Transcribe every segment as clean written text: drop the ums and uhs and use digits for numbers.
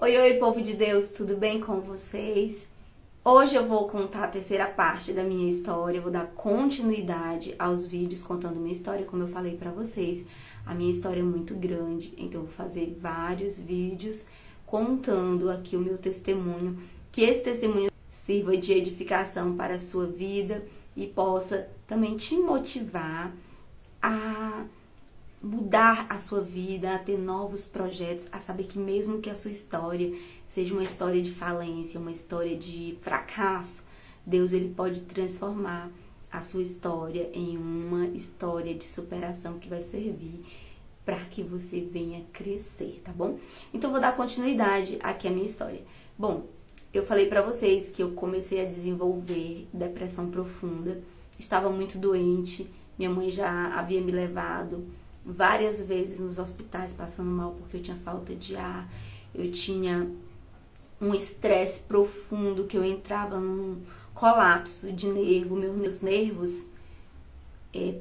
Oi, oi, povo de Deus, tudo bem com vocês? Hoje eu vou contar a terceira parte da minha história, eu vou dar continuidade aos vídeos contando minha história, como eu falei pra vocês. A minha história é muito grande, então eu vou fazer vários vídeos contando aqui o meu testemunho, que esse testemunho sirva de edificação para a sua vida e possa também te motivar a mudar a sua vida, a ter novos projetos, a saber que mesmo que a sua história seja uma história de falência, uma história de fracasso, Deus ele pode transformar a sua história em uma história de superação que vai servir para que você venha crescer, tá bom? Então vou dar continuidade aqui à minha história. Bom, eu falei para vocês que eu comecei a desenvolver depressão profunda, estava muito doente, minha mãe já havia me levado várias vezes nos hospitais passando mal porque eu tinha falta de ar, eu tinha um estresse profundo que eu entrava num colapso de nervo, meus nervos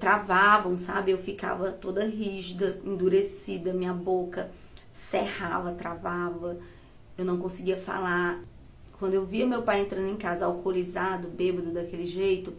travavam, sabe? Eu ficava toda rígida, endurecida, minha boca cerrava, travava, eu não conseguia falar. Quando eu via meu pai entrando em casa alcoolizado, bêbado daquele jeito,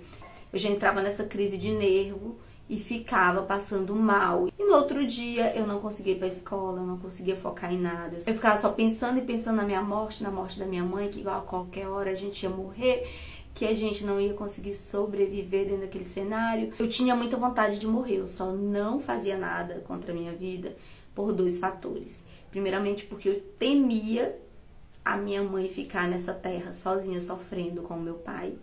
eu já entrava nessa crise de nervo e ficava passando mal. E no outro dia eu não conseguia ir pra escola, eu não conseguia focar em nada. Eu ficava só pensando e pensando na minha morte, na morte da minha mãe, que igual a qualquer hora a gente ia morrer, que a gente não ia conseguir sobreviver dentro daquele cenário. Eu tinha muita vontade de morrer, eu só não fazia nada contra a minha vida por dois fatores. Primeiramente porque eu temia a minha mãe ficar nessa terra sozinha, sofrendo com o meu pai.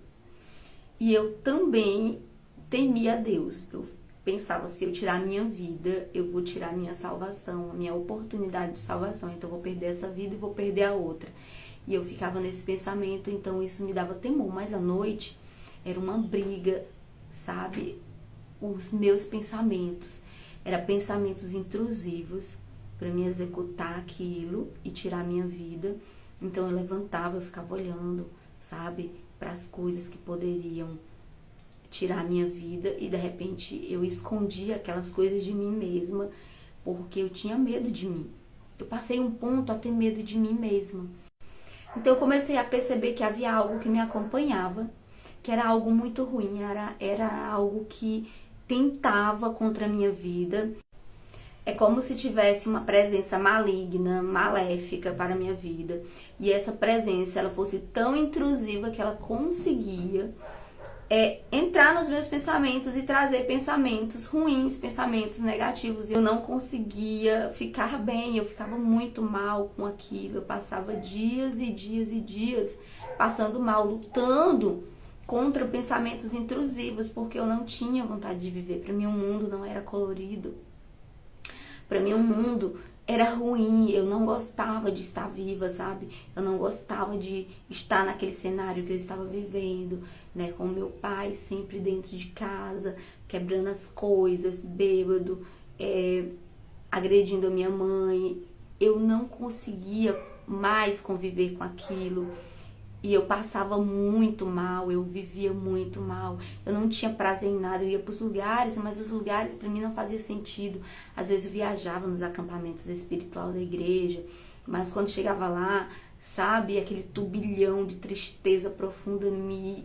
E eu também temia a Deus. Eu pensava, se eu tirar a minha vida, eu vou tirar a minha salvação, a minha oportunidade de salvação. Então eu vou perder essa vida e vou perder a outra. E eu ficava nesse pensamento, então isso me dava temor. Mas à noite era uma briga, sabe? Os meus pensamentos. Eram pensamentos intrusivos para me executar aquilo e tirar a minha vida. Então eu levantava, eu ficava olhando, sabe? Para as coisas que poderiam tirar a minha vida e de repente eu escondia aquelas coisas de mim mesma porque eu tinha medo de mim. Eu passei um ponto a ter medo de mim mesma. Então eu comecei a perceber que havia algo que me acompanhava, que era algo muito ruim, era algo que tentava contra a minha vida. É como se tivesse uma presença maligna, maléfica para a minha vida. E essa presença, ela fosse tão intrusiva que ela conseguia entrar nos meus pensamentos e trazer pensamentos ruins, pensamentos negativos. Eu não conseguia ficar bem, eu ficava muito mal com aquilo. Eu passava dias e dias e dias passando mal, lutando contra pensamentos intrusivos, porque eu não tinha vontade de viver. Para mim o mundo não era colorido. Para mim o mundo era ruim, eu não gostava de estar viva, sabe? Eu não gostava de estar naquele cenário que eu estava vivendo, né? Com meu pai sempre dentro de casa, quebrando as coisas, bêbado, agredindo a minha mãe. Eu não conseguia mais conviver com aquilo. E eu passava muito mal, eu vivia muito mal, eu não tinha prazer em nada, eu ia para os lugares, mas os lugares para mim não faziam sentido. Às vezes eu viajava nos acampamentos espirituais da igreja, mas quando chegava lá, sabe, aquele turbilhão de tristeza profunda me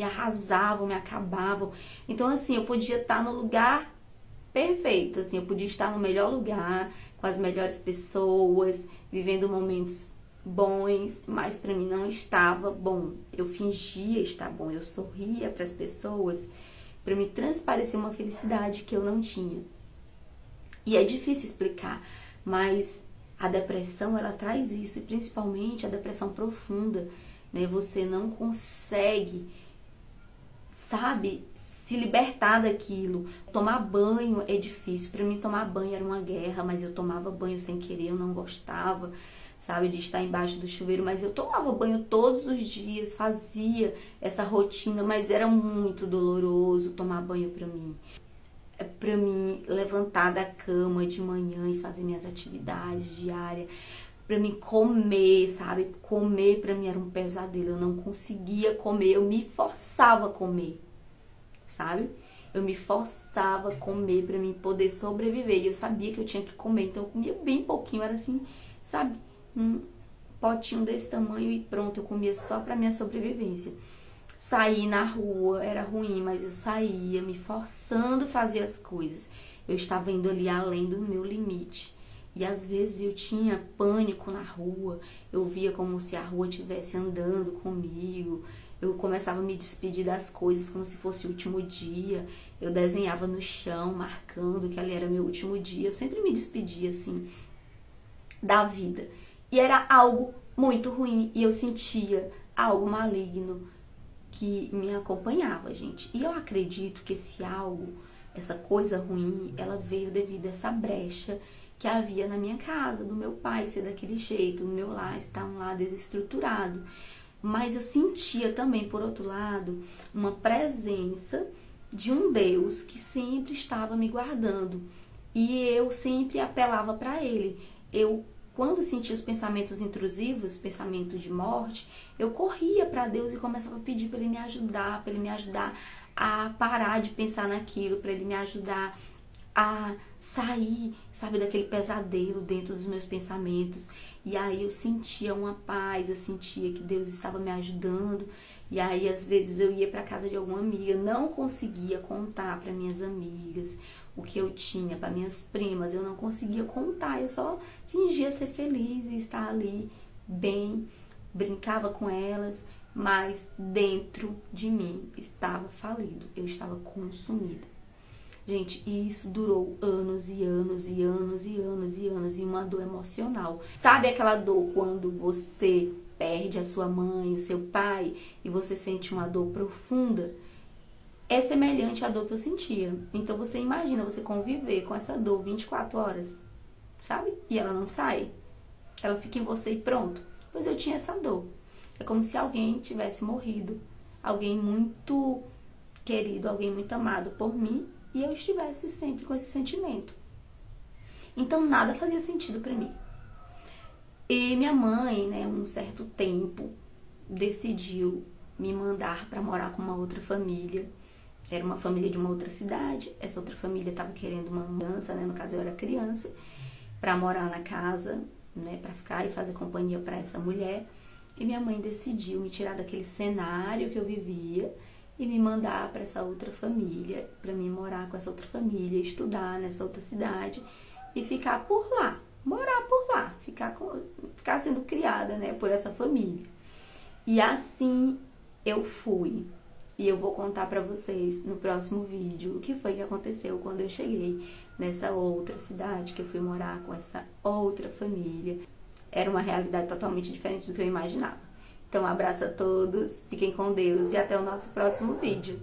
arrasavam, me acabavam. Então assim, eu podia estar no lugar perfeito, assim, eu podia estar no melhor lugar, com as melhores pessoas, vivendo momentos bons, mas para mim não estava bom. Eu fingia estar bom, eu sorria para as pessoas para me transparecer uma felicidade que eu não tinha. E é difícil explicar, mas a depressão ela traz isso, e principalmente a depressão profunda, né? Você não consegue, sabe, se libertar daquilo. Tomar banho é difícil. Para mim tomar banho era uma guerra, mas eu tomava banho sem querer, eu não gostava, sabe, de estar embaixo do chuveiro, mas eu tomava banho todos os dias, fazia essa rotina, mas era muito doloroso tomar banho para mim. Para mim levantar da cama de manhã e fazer minhas atividades diárias, para mim comer, sabe, comer para mim era um pesadelo, eu não conseguia comer, eu me forçava a comer, sabe, eu me forçava a comer para mim poder sobreviver, e eu sabia que eu tinha que comer, então eu comia bem pouquinho, era assim, sabe, um potinho desse tamanho e pronto, eu comia só pra minha sobrevivência. Sair na rua era ruim, mas eu saía me forçando a fazer as coisas. Eu estava indo ali além do meu limite. E às vezes eu tinha pânico na rua, eu via como se a rua estivesse andando comigo, eu começava a me despedir das coisas como se fosse o último dia, eu desenhava no chão, marcando que ali era meu último dia, eu sempre me despedia assim da vida. E era algo muito ruim e eu sentia algo maligno que me acompanhava, gente. E eu acredito que esse algo, essa coisa ruim, ela veio devido a essa brecha que havia na minha casa, do meu pai ser daquele jeito, no meu lar estar um lar desestruturado. Mas eu sentia também, por outro lado, uma presença de um Deus que sempre estava me guardando. E eu sempre apelava para Ele. Quando sentia os pensamentos intrusivos, pensamento de morte, eu corria para Deus e começava a pedir para Ele me ajudar a parar de pensar naquilo, para Ele me ajudar a sair, sabe, daquele pesadelo dentro dos meus pensamentos. E aí eu sentia uma paz, eu sentia que Deus estava me ajudando. E aí às vezes eu ia para casa de alguma amiga, não conseguia contar para minhas amigas o que eu tinha, para minhas primas, eu não conseguia contar, eu só fingia ser feliz e estar ali bem, brincava com elas, mas dentro de mim estava falido, eu estava consumida. Gente, e isso durou anos e anos e anos e anos e anos, e uma dor emocional. Sabe aquela dor quando você perde a sua mãe, o seu pai, e você sente uma dor profunda? É semelhante à dor que eu sentia. Então você imagina você conviver com essa dor 24 horas, sabe? E ela não sai. Ela fica em você e pronto. Pois eu tinha essa dor. É como se alguém tivesse morrido. Alguém muito querido, alguém muito amado por mim, e eu estivesse sempre com esse sentimento. Então nada fazia sentido para mim. E minha mãe, né, um certo tempo, decidiu me mandar para morar com uma outra família. Era uma família de uma outra cidade. Essa outra família estava querendo uma mudança, né, no caso eu era criança, para morar na casa, né, para ficar e fazer companhia para essa mulher. E minha mãe decidiu me tirar daquele cenário que eu vivia e me mandar para essa outra família, para mim morar com essa outra família, estudar nessa outra cidade e ficar por lá, morar por lá, ficar sendo criada, né, por essa família. E assim eu fui. E eu vou contar para vocês no próximo vídeo o que foi que aconteceu quando eu cheguei nessa outra cidade, que eu fui morar com essa outra família. Era uma realidade totalmente diferente do que eu imaginava. Então, um abraço a todos, fiquem com Deus e até o nosso próximo vídeo.